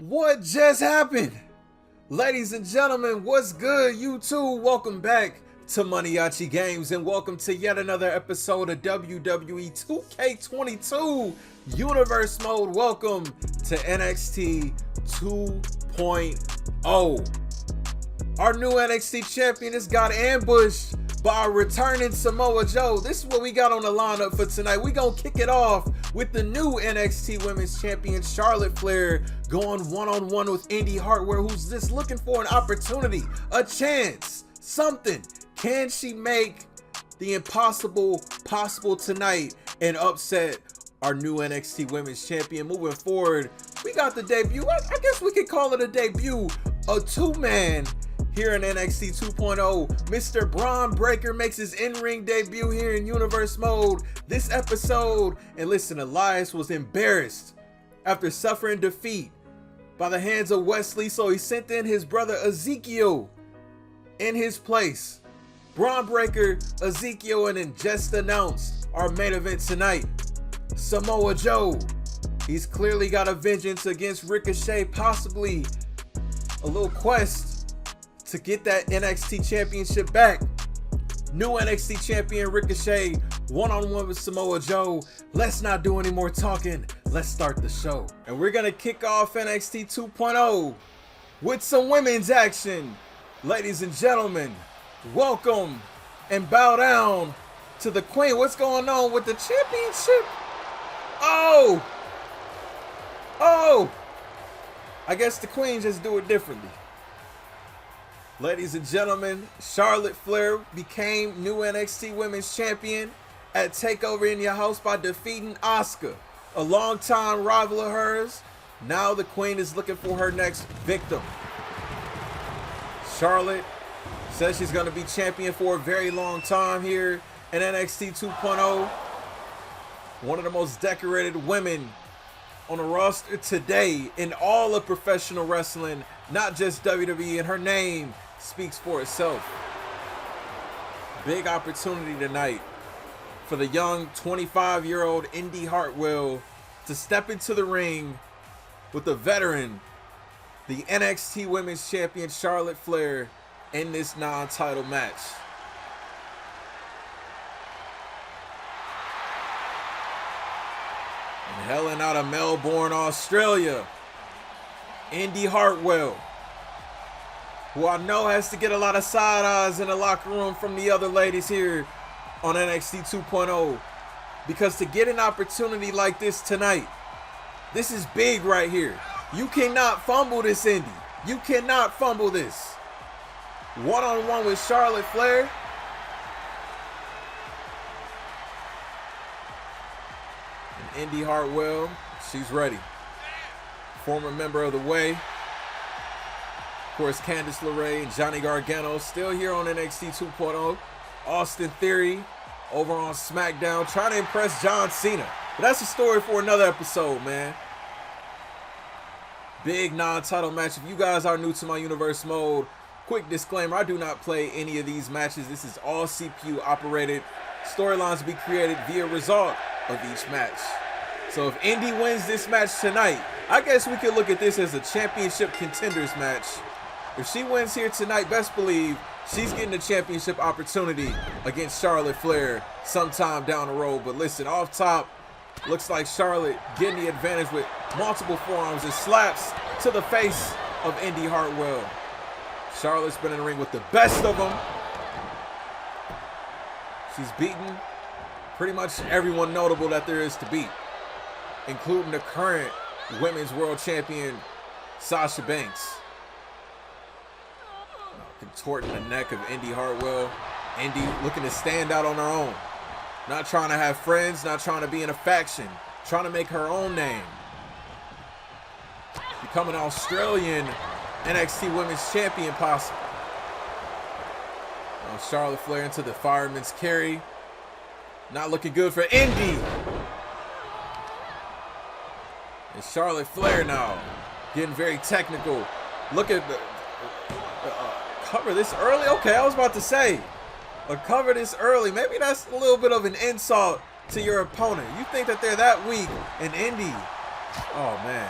What just happened? Ladies and gentlemen, what's good? YouTube, welcome back to Maniaci Games and welcome to yet another episode of WWE 2K22 Universe Mode. Welcome to NXT 2.0. Our new NXT champion has got ambushed by a returning Samoa Joe. This is what we got on the lineup for tonight. We gonna kick it off with the new NXT Women's Champion Charlotte Flair going one-on-one with Indy Hartwell, who's just looking for an opportunity, a chance, something. Can she make the impossible possible tonight and upset our new NXT Women's Champion? Moving forward, we got the debut. I guess we could call it a debut. A two-man here in NXT 2.0, Mr. Groundbreaker makes his in-ring debut here in Universe Mode this episode. And listen, Elias was embarrassed after suffering defeat by the hands of Wesley, so he sent in his brother Ezekiel in his place. Groundbreaker, Ezekiel, and then just announced our main event tonight. Samoa Joe, he's clearly got a vengeance against Ricochet, possibly a little quest to get that NXT championship back. New NXT champion Ricochet one-on-one with Samoa Joe. Let's not do any more talking. Let's start the show. And we're gonna kick off NXT 2.0 with some women's action. Ladies and gentlemen, welcome and bow down to the Queen. What's going on with the championship? Oh! I guess the Queen just do it differently. Ladies and gentlemen, Charlotte Flair became new NXT Women's Champion at TakeOver in Your House by defeating Asuka, a longtime rival of hers. Now the Queen is looking for her next victim. Charlotte says she's going to be champion for a very long time here in NXT 2.0. One of the most decorated women on the roster today in all of professional wrestling, not just WWE, and her name speaks for itself. Big opportunity tonight for the young 25-year-old Indy Hartwell to step into the ring with the veteran, the NXT Women's Champion Charlotte Flair, in this non-title match. And hailing out of Melbourne, Australia, Indy Hartwell, who I know has to get a lot of side eyes in the locker room from the other ladies here on NXT 2.0. Because to get an opportunity like this tonight, this is big right here. You cannot fumble this, Indy. You cannot fumble this. One-on-one with Charlotte Flair. And Indy Hartwell, she's ready. Former member of The Way. Of course, Candice LeRae and Johnny Gargano still here on NXT 2.0. Austin Theory over on SmackDown trying to impress John Cena. But that's a story for another episode, man. Big non-title match. If you guys are new to my Universe Mode, quick disclaimer, I do not play any of these matches. This is all CPU operated. Storylines will be created via result of each match. So if Indy wins this match tonight, I guess we could look at this as a championship contenders match. If she wins here tonight, best believe she's getting a championship opportunity against Charlotte Flair sometime down the road. But listen, off top, looks like Charlotte getting the advantage with multiple forearms and slaps to the face of Indy Hartwell. Charlotte's been in the ring with the best of them. She's beaten pretty much everyone notable that there is to beat, including the current Women's World Champion, Sasha Banks. Contorting the neck of Indy Hartwell. Indy looking to stand out on her own. Not trying to have friends, not trying to be in a faction. Trying to make her own name. Become an Australian NXT Women's Champion possible. Charlotte Flair into the fireman's carry. Not looking good for Indy. And Charlotte Flair now getting very technical. Look at the cover this early. Okay, I was about to say cover this early. Maybe that's a little bit of an insult to your opponent. You think that they're that weak, and Indy, oh man,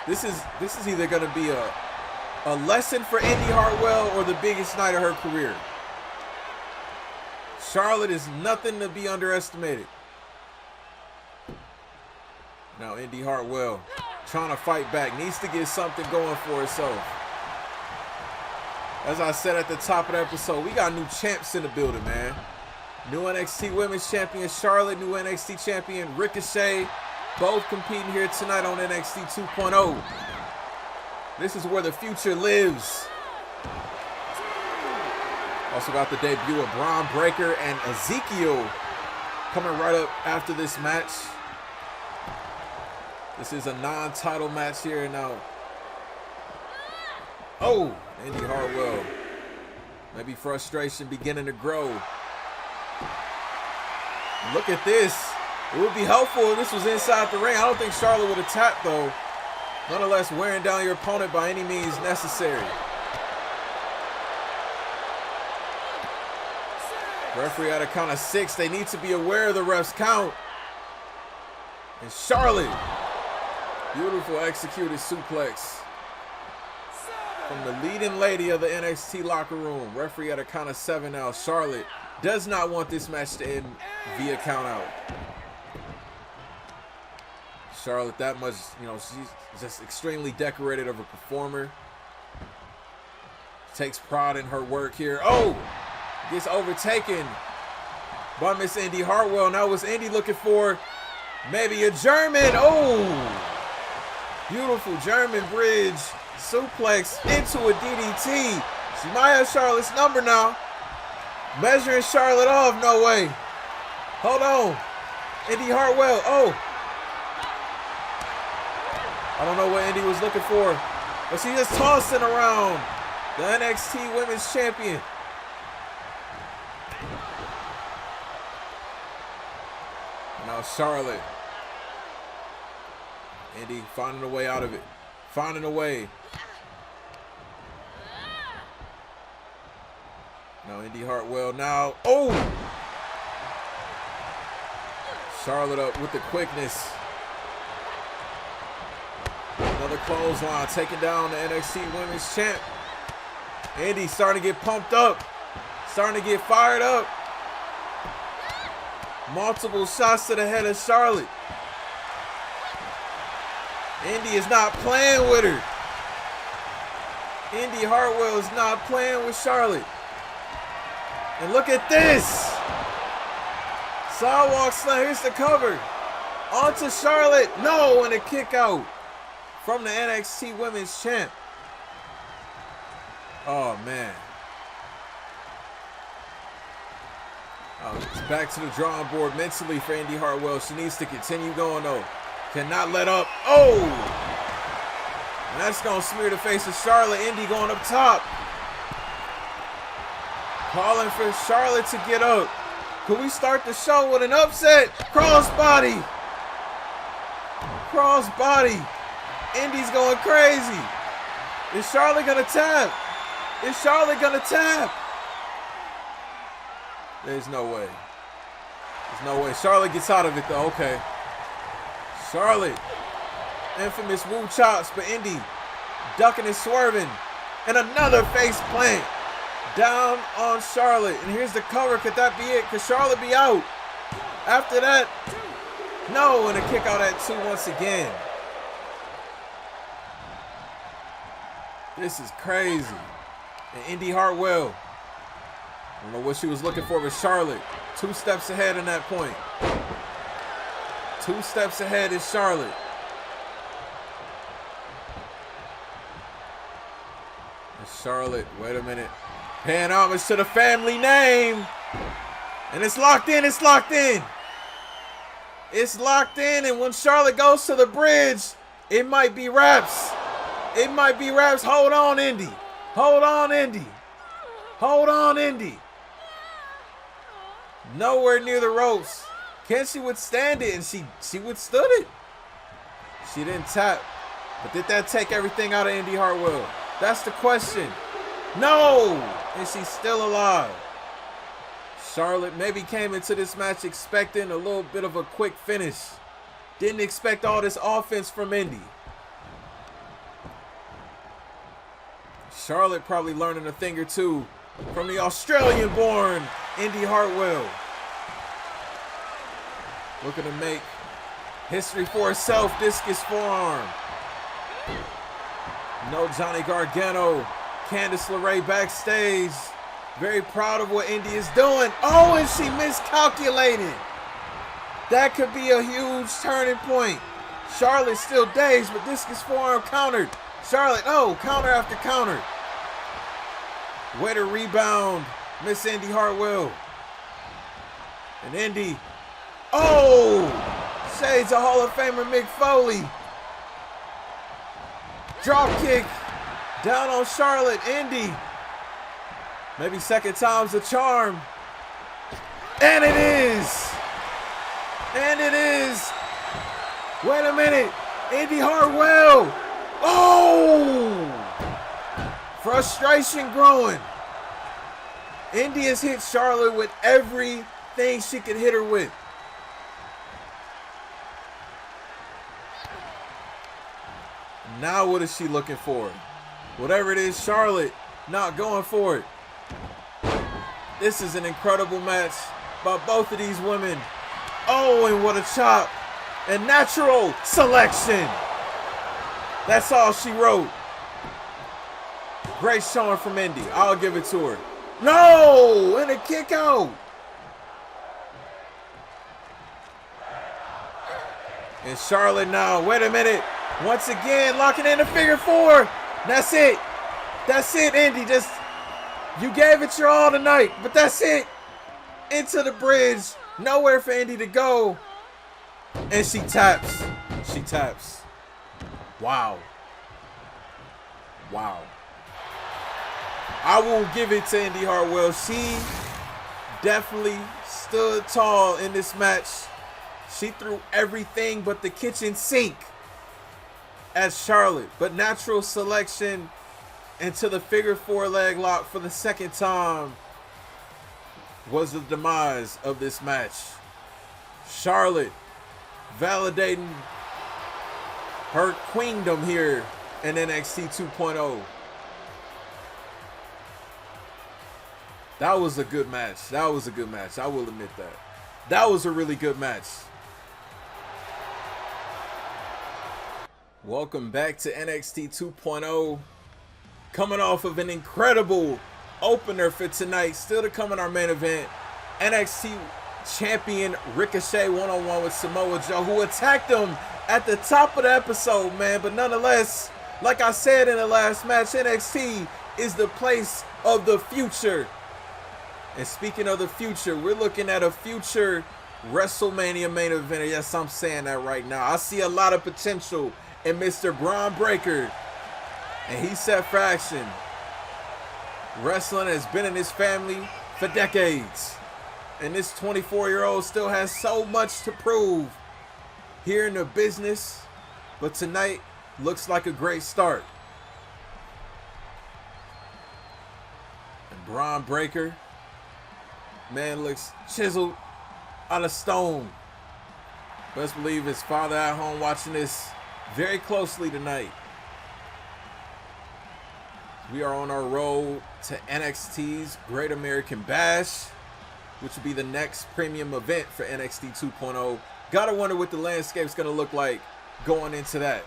This is either going to be a lesson for Indy Hartwell or the biggest night of her career. Charlotte is nothing to be underestimated. Now Indy Hartwell trying to fight back, needs to get something going for herself. As I said at the top of the episode, we got new champs in the building, man. New NXT Women's Champion Charlotte, new NXT Champion Ricochet, both competing here tonight on NXT 2.0. This is where the future lives. Also got the debut of Groundbreaker and Ezekiel coming right up after this match. This is a non-title match here now. Oh, Indy Hartwell. Maybe frustration beginning to grow. Look at this. It would be helpful if this was inside the ring. I don't think Charlotte would have tapped though. Nonetheless, wearing down your opponent by any means necessary. Referee at a count of 6. They need to be aware of the ref's count. And Charlotte. Beautiful executed suplex from the leading lady of the NXT locker room. Referee at a count of 7 now. Charlotte does not want this match to end via count out. Charlotte, that much, you know, she's just extremely decorated of a performer. Takes pride in her work here. Oh, gets overtaken by Miss Indy Hartwell. Now was Indy looking for maybe a German? Oh, beautiful German bridge suplex into a DDT. She might have Charlotte's number now. Measuring Charlotte off, no way. Hold on. Indy Hartwell, oh. I don't know what Indy was looking for, but she's just tossing around the NXT Women's Champion. Now Charlotte. Indy finding a way out of it. Finding a way. Now Indy Hartwell now. Oh! Charlotte up with the quickness. Another clothesline taking down the NXT Women's Champ. Indy starting to get pumped up. Starting to get fired up. Multiple shots to the head of Charlotte. Indy is not playing with her. Indy Hartwell is not playing with Charlotte. And look at this. Sidewalk slam. Here's the cover. Onto Charlotte. No, and a kick out from the NXT Women's Champ. Oh, man. It's back to the drawing board mentally for Indy Hartwell. She needs to continue going, though. Cannot let up. Oh! And that's going to smear the face of Charlotte. Indy going up top. Calling for Charlotte to get up. Could we start the show with an upset? Crossbody. Crossbody. Indy's going crazy. Is Charlotte going to tap? Is Charlotte going to tap? There's no way. There's no way. Charlotte gets out of it, though. Okay. Charlotte. Infamous woo chops, but Indy ducking and swerving. And another face plant down on Charlotte. And here's the cover. Could that be it? Could Charlotte be out? After that, no. And a kick out at 2 once again. This is crazy. And Indy Hartwell. I don't know what she was looking for with Charlotte. 2 steps ahead in that point. 2 steps ahead is Charlotte. And Charlotte, wait a minute. Paying homage to the family name. And it's locked in, it's locked in. It's locked in, and when Charlotte goes to the bridge, it might be wraps. It might be wraps. Hold on, Indy. Hold on, Indy. Hold on, Indy. Nowhere near the ropes. Can she withstand it? And she withstood it. She didn't tap. But did that take everything out of Indy Hartwell? That's the question. No! And she's still alive. Charlotte maybe came into this match expecting a little bit of a quick finish. Didn't expect all this offense from Indy. Charlotte probably learning a thing or two from the Australian-born Indy Hartwell. Looking to make history for herself. Discus forearm. No Johnny Gargano. Candice LeRae backstage. Very proud of what Indy is doing. Oh, and she miscalculated. That could be a huge turning point. Charlotte's still dazed, but discus forearm countered. Charlotte, oh, counter after counter. Way to rebound, Miss Indy Hartwell. And Indy, oh, shades of Hall of Famer Mick Foley. Drop kick down on Charlotte. Indy, maybe second time's a charm. And it is. And it is. Wait a minute. Indy Hartwell. Oh! Frustration growing. Indy has hit Charlotte with everything she could hit her with. Now what is she looking for? Whatever it is, Charlotte not going for it. This is an incredible match by both of these women. Oh, and what a chop. And natural selection. That's all she wrote. Great showing from Indy. I'll give it to her. No! And a kick out. And Charlotte now. Wait a minute. Once again, locking in the figure four. That's it. That's it, Indy. Just, you gave it your all tonight. But that's it. Into the bridge. Nowhere for Indy to go. And she taps. She taps. Wow. Wow. I will give it to Indy Hartwell. She definitely stood tall in this match. She threw everything but the kitchen sink at Charlotte. But natural selection into the figure four leg lock for the second time was the demise of this match. Charlotte validating her queendom here in NXT 2.0. That was a good match. That was a good match. I will admit that. That was a really good match. Welcome back to NXT 2.0. Coming off of an incredible opener for tonight. Still to come in our main event. NXT champion Ricochet one-on-one with Samoa Joe, who attacked him at the top of the episode, man. But nonetheless, like I said in the last match, NXT is the place of the future. And speaking of the future, we're looking at a future WrestleMania main event. Yes, I'm saying that right now. I see a lot of potential in Mr. Groundbreaker. And he's set for action. Wrestling has been in his family for decades. And this 24-year-old still has so much to prove here in the business. But tonight looks like a great start. And Braun Breaker, man, looks chiseled out of stone. Best believe his father at home watching this very closely tonight. We are on our road to NXT's Great American Bash, which will be the next premium event for NXT 2.0. Gotta wonder what the landscape's gonna look like going into that.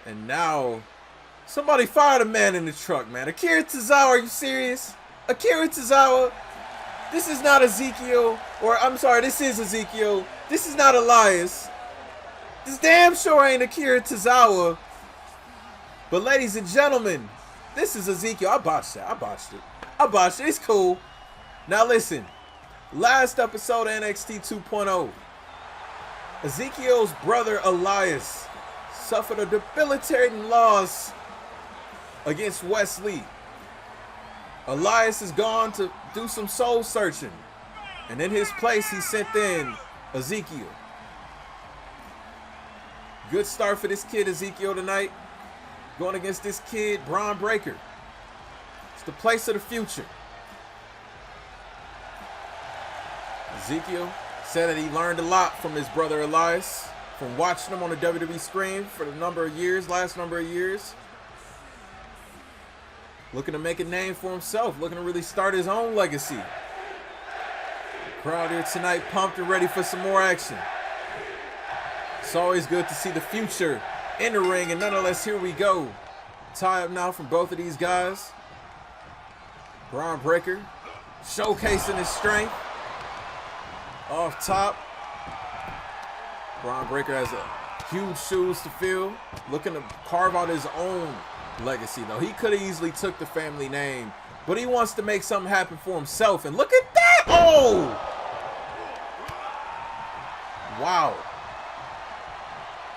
And now, somebody fired a man in the truck, man. Akira Tozawa, are you serious? Akira Tozawa, this is not Ezekiel, or I'm sorry, this is Ezekiel. This is not Elias. This damn sure ain't Akira Tozawa. But ladies and gentlemen, this is Ezekiel. I botched that. I botched it. It's cool. Now listen, last episode of NXT 2.0, Ezekiel's brother Elias suffered a debilitating loss against Wesley. Elias is gone to do some soul searching. And in his place, he sent in Ezekiel. Good start for this kid, Ezekiel, tonight. Going against this kid, Braun Breaker. It's the place of the future. Ezekiel said that he learned a lot from his brother Elias. from watching him on the WWE screen for the last number of years. Looking to make a name for himself, looking to really start his own legacy. Crowd here tonight pumped and ready for some more action. It's always good to see the future in the ring, and nonetheless, here we go. Tie up now from both of these guys. Groundbreaker showcasing his strength. Off top. Groundbreaker has huge shoes to fill. Looking to carve out his own legacy, though. He could have easily took the family name, but he wants to make something happen for himself. And look at that! Oh! Wow.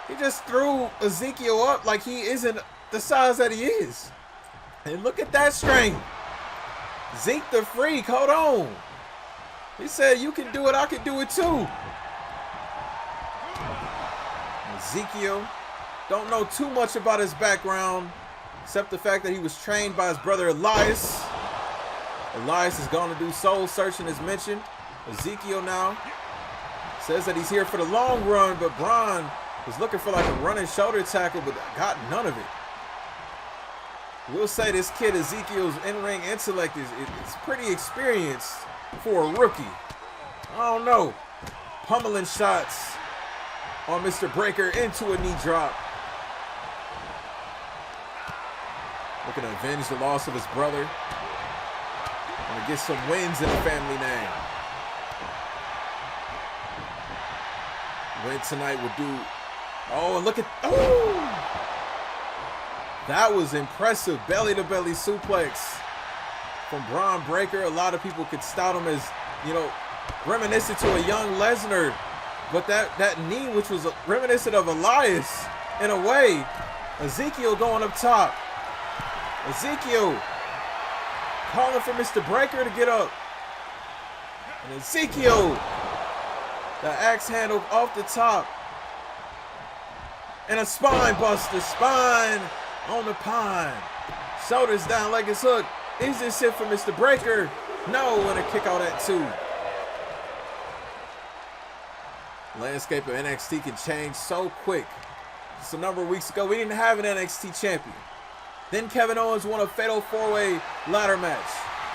He just threw Ezekiel up like he isn't the size that he is. And look at that strength. Zeke the Freak, hold on. He said, you can do it, I can do it too. Ezekiel, don't know too much about his background, except the fact that he was trained by his brother Elias. Elias is going to do soul searching as mentioned. Ezekiel now says that he's here for the long run, but Braun was looking for like a running shoulder tackle, but got none of it. We'll say this kid Ezekiel's in-ring intellect is pretty experienced for a rookie. I don't know. Pummeling shots on Mr. Breaker into a knee drop. Looking to avenge the loss of his brother. And to get some wins in the family name. Win tonight would do. Oh, and look at. Oh! That was impressive. Belly-to-belly suplex from Groundbreaker. A lot of people could stout him as, you know, reminiscent to a young Lesnar. But that knee, which was reminiscent of Elias in a way. Ezekiel going up top. Ezekiel calling for Mr. Breaker to get up. And Ezekiel, the axe handle off the top. And a spine buster. Spine on the pine. Shoulders down like it's hooked. Is this it for Mr. Breaker? No, and a kick out at 2. Landscape of NXT can change so quick. Just a number of weeks ago, we didn't have an NXT champion. Then Kevin Owens won a fatal 4-way ladder match.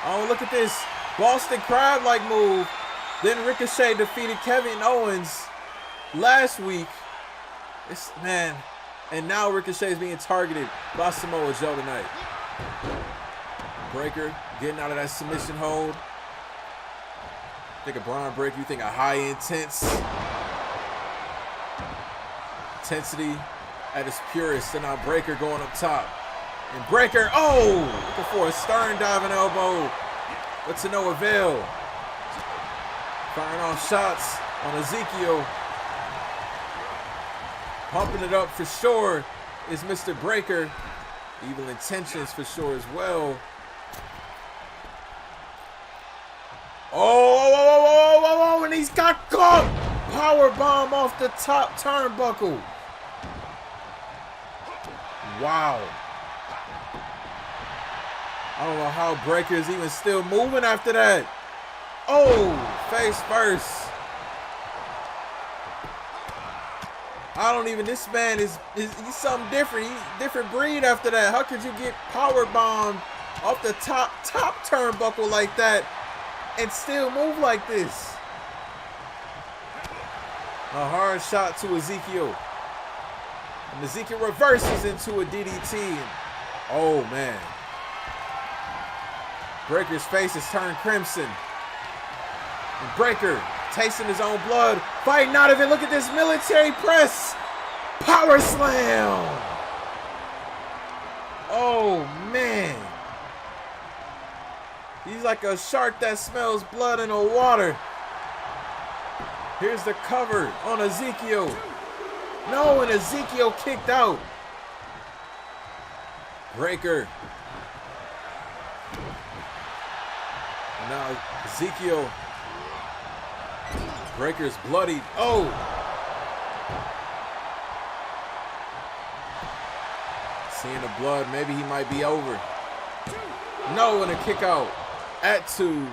Oh, look at this Boston Crab-like move. Then Ricochet defeated Kevin Owens last week. Man, and now Ricochet is being targeted by Samoa Joe tonight. Breaker getting out of that submission hold. Think of Braun Breaker, you think a high intensity at its purest. And now Breaker going up top. And Breaker, oh, looking for a stern diving elbow, but to no avail. Firing off shots on Ezekiel. Pumping it up for sure is Mr. Breaker. Evil intentions for sure as well. Oh, and he's got caught. Power bomb off the top turnbuckle. Wow. I don't know how Breaker is even still moving after that. Oh, face first. This man he's something different. He's a different breed after that. How could you get power bombed off the top turnbuckle like that and still move like this? A hard shot to Ezekiel. And Ezekiel reverses into a DDT. Oh, man. Breaker's face is turned crimson. And Breaker tasting his own blood, fighting out of it. Look at this military press. Power slam. Oh, man. He's like a shark that smells blood in the water. Here's the cover on Ezekiel. No, and Ezekiel kicked out. Breaker. And now Ezekiel. Breaker's bloodied. Oh. Seeing the blood, maybe he might be over. No, and a kick out at 2.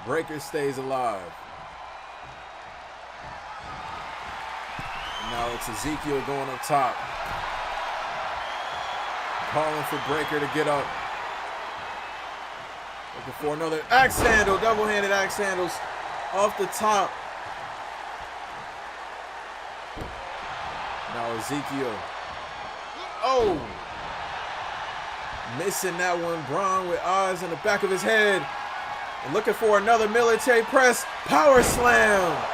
Breaker stays alive. Now it's Ezekiel going up top. Calling for Breaker to get up. Looking for another axe handle. Double-handed axe handles off the top. Now Ezekiel. Oh! Missing that one. Braun with eyes in the back of his head. And looking for another military press. Power slam.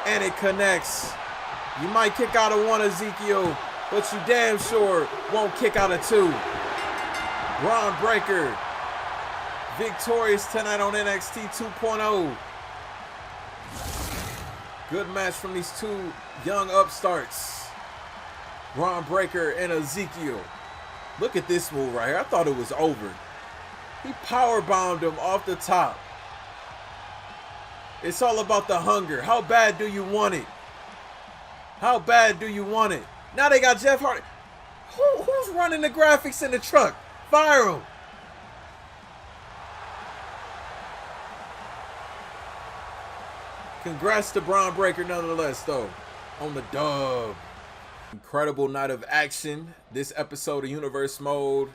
And it connects. You might kick out of one, Ezekiel, but you damn sure won't kick out of two. Groundbreaker. Victorious tonight on NXT 2.0. Good match from these two young upstarts. Groundbreaker and Ezekiel. Look at this move right here. I thought it was over. He powerbombed him off the top. It's all about the hunger. How bad do you want it? How bad do you want it? Now they got Jeff Hardy. Who's running the graphics in the truck? Fire him. Congrats to Groundbreaker nonetheless, though, on the dub. Incredible night of action. This episode of Universe Mode,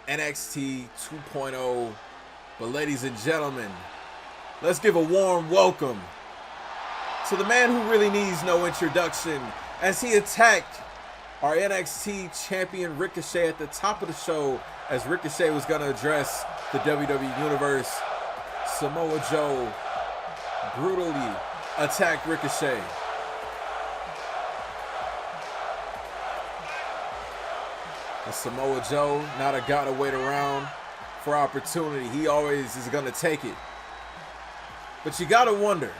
NXT 2.0. But ladies and gentlemen, let's give a warm welcome to the man who really needs no introduction as he attacked our NXT champion Ricochet at the top of the show, as Ricochet was going to address the WWE Universe. Samoa Joe brutally attacked Ricochet. And Samoa Joe, not a guy to wait around for opportunity. He always is going to take it. But you got to wonder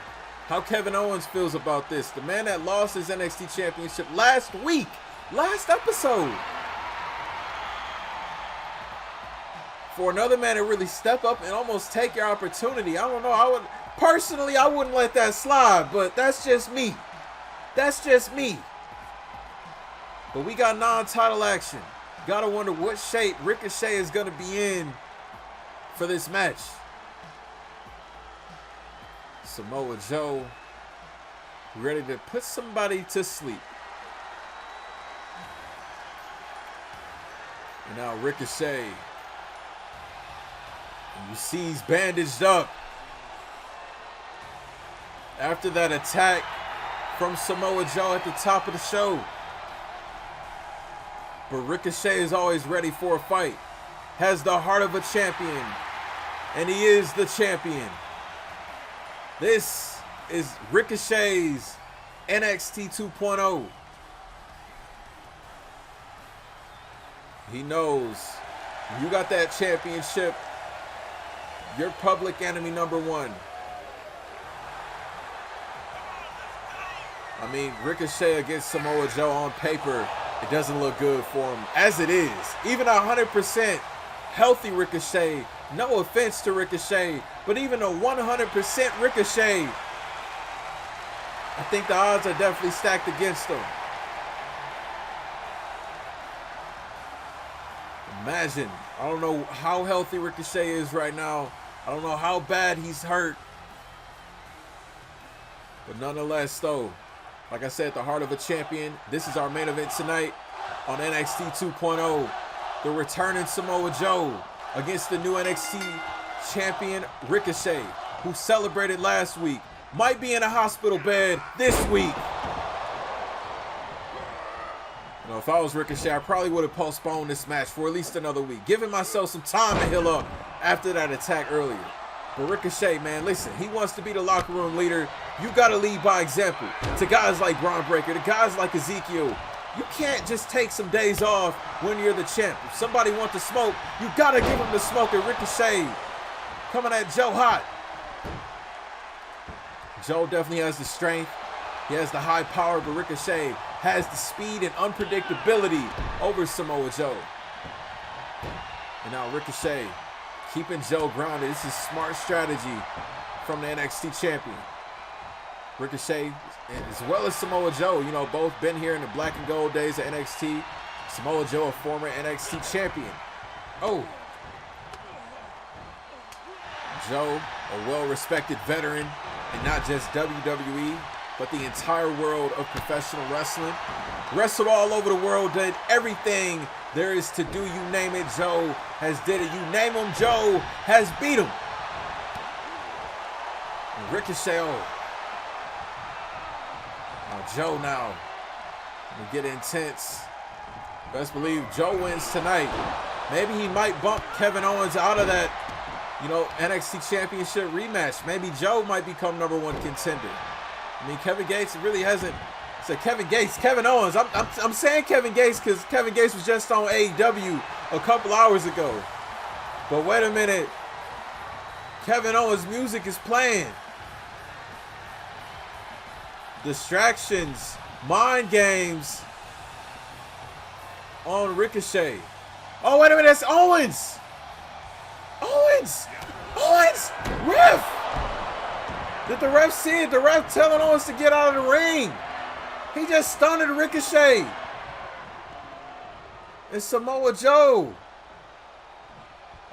how Kevin Owens feels about this. The man that lost his NXT championship last week, last episode. For another man to really step up and almost take your opportunity, I don't know. Personally, I wouldn't let that slide, but that's just me. That's just me. But we got non-title action. Gotta wonder what shape Ricochet is gonna be in for this match. Samoa Joe ready to put somebody to sleep. And now Ricochet. And you see he's bandaged up. After that attack from Samoa Joe at the top of the show. But Ricochet is always ready for a fight. Has the heart of a champion. And he is the champion. This is Ricochet's NXT 2.0. He knows you got that championship. You're public enemy number one. I mean, Ricochet against Samoa Joe on paper, it doesn't look good for him as it is. Even 100% healthy Ricochet, no offense to Ricochet, but even a 100% Ricochet, I think the odds are definitely stacked against him. Imagine, I don't know how healthy Ricochet is right now. I don't know how bad he's hurt. But nonetheless, though, like I said, the heart of a champion. This is our main event tonight on NXT 2.0. The returning Samoa Joe against the new NXT champion Ricochet, who celebrated last week. Might be in a hospital bed this week. You know, if I was Ricochet, I probably would have postponed this match for at least another week, giving myself some time to heal up after that attack earlier. But Ricochet, man, listen, he wants to be the locker room leader. You got to lead by example to guys like Groundbreaker, to guys like Ezekiel. You can't just take some days off when you're the champ. If somebody wants to smoke, you got to give them the smoke. And Ricochet coming at Joe hot. Joe definitely has the strength. He has the high power, but Ricochet has the speed and unpredictability over Samoa Joe. And now Ricochet keeping Joe grounded. This is smart strategy from the NXT champion. Ricochet, as well as Samoa Joe, you know, both been here in the black and gold days of NXT. Samoa Joe, a former NXT champion. Oh. Joe, a well-respected veteran, and not just WWE, but the entire world of professional wrestling. Wrestled all over the world, did everything there is to do. You name it, Joe has did it. You name him, Joe has beat him. And Ricochet. Now Joe now. We get intense. Best believe Joe wins tonight. Maybe he might bump Kevin Owens out of that, NXT Championship rematch. Maybe Joe might become #1 contender. I mean, Kevin Gates really hasn't. So Kevin Owens. I'm saying Kevin Gates because Kevin Gates was just on AEW a couple hours ago. But wait a minute. Kevin Owens' music is playing. Distractions, mind games on Ricochet. Oh, wait a minute, that's Owens. Owens, ref. Did the ref see it? The ref telling Owens to get out of the ring. He just stunned Ricochet. It's Samoa Joe.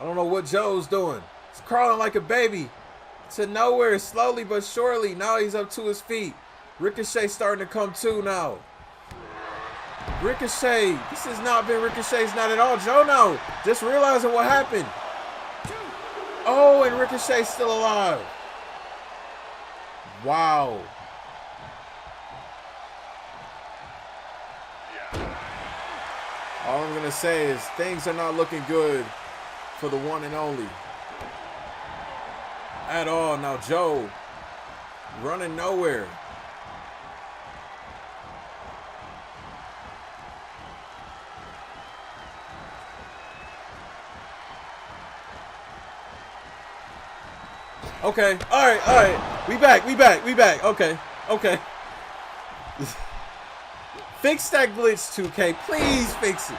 I don't know what Joe's doing. He's crawling like a baby to nowhere, slowly but surely. Now he's up to his feet. Ricochet starting to come to now. Ricochet. This has not been Ricochet's not at all. Joe now. Just realizing what happened. Oh, and Ricochet's still alive. Wow. All I'm going to say is things are not looking good for the one and only. At all. Now Joe running nowhere. Okay. All right. We back. Okay. Fix that glitch, 2K. Please fix it.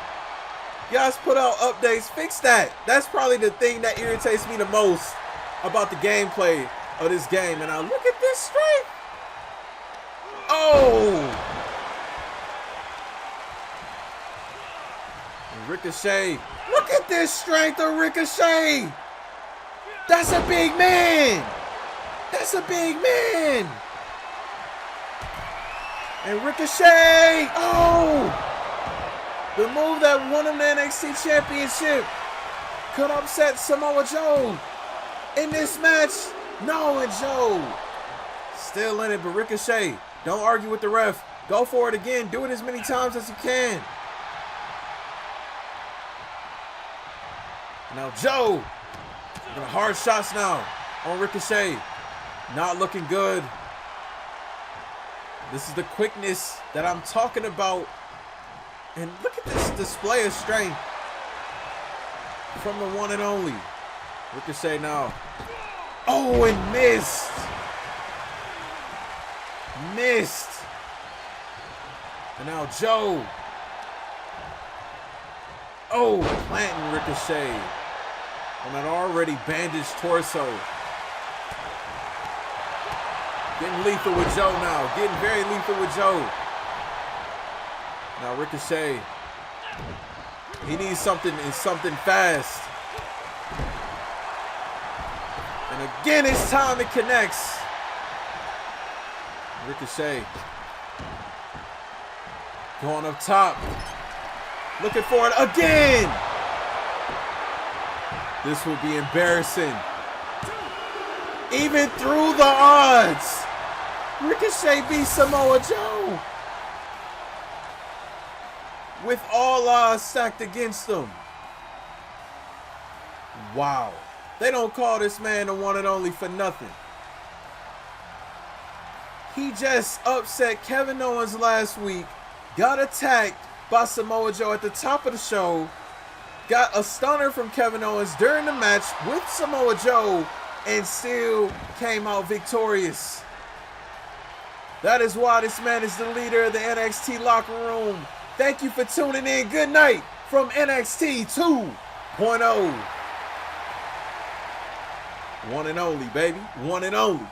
You guys put out updates. Fix that. That's probably the thing that irritates me the most about the gameplay of this game. And now look at this strength. Oh. And Ricochet. Look at this strength of Ricochet. That's a big man. And Ricochet. Oh. The move that won him the NXT Championship could upset Samoa Joe in this match. No, and Joe still in it, but Ricochet, don't argue with the ref. Go for it again. Do it as many times as you can. Now Joe. Hard shots now on Ricochet. Not looking good. This is the quickness that I'm talking about. And look at this display of strength from the one and only. Ricochet now. Oh, and missed. And now Joe. Oh, planting Ricochet on an already bandaged torso. Getting lethal with Joe now. Getting very lethal with Joe. Now Ricochet. He needs something and something fast. And again, it's time it connects. Ricochet. Going up top. Looking for it again. This will be embarrassing. Even through the odds, Ricochet beats Samoa Joe. With all odds stacked against him. Wow. They don't call this man the one and only for nothing. He just upset Kevin Owens last week. Got attacked by Samoa Joe at the top of the show. Got a stunner from Kevin Owens during the match with Samoa Joe and still came out victorious. That is why this man is the leader of the NXT locker room. Thank you for tuning in. Good night from NXT 2.0. One and only, baby. One and only.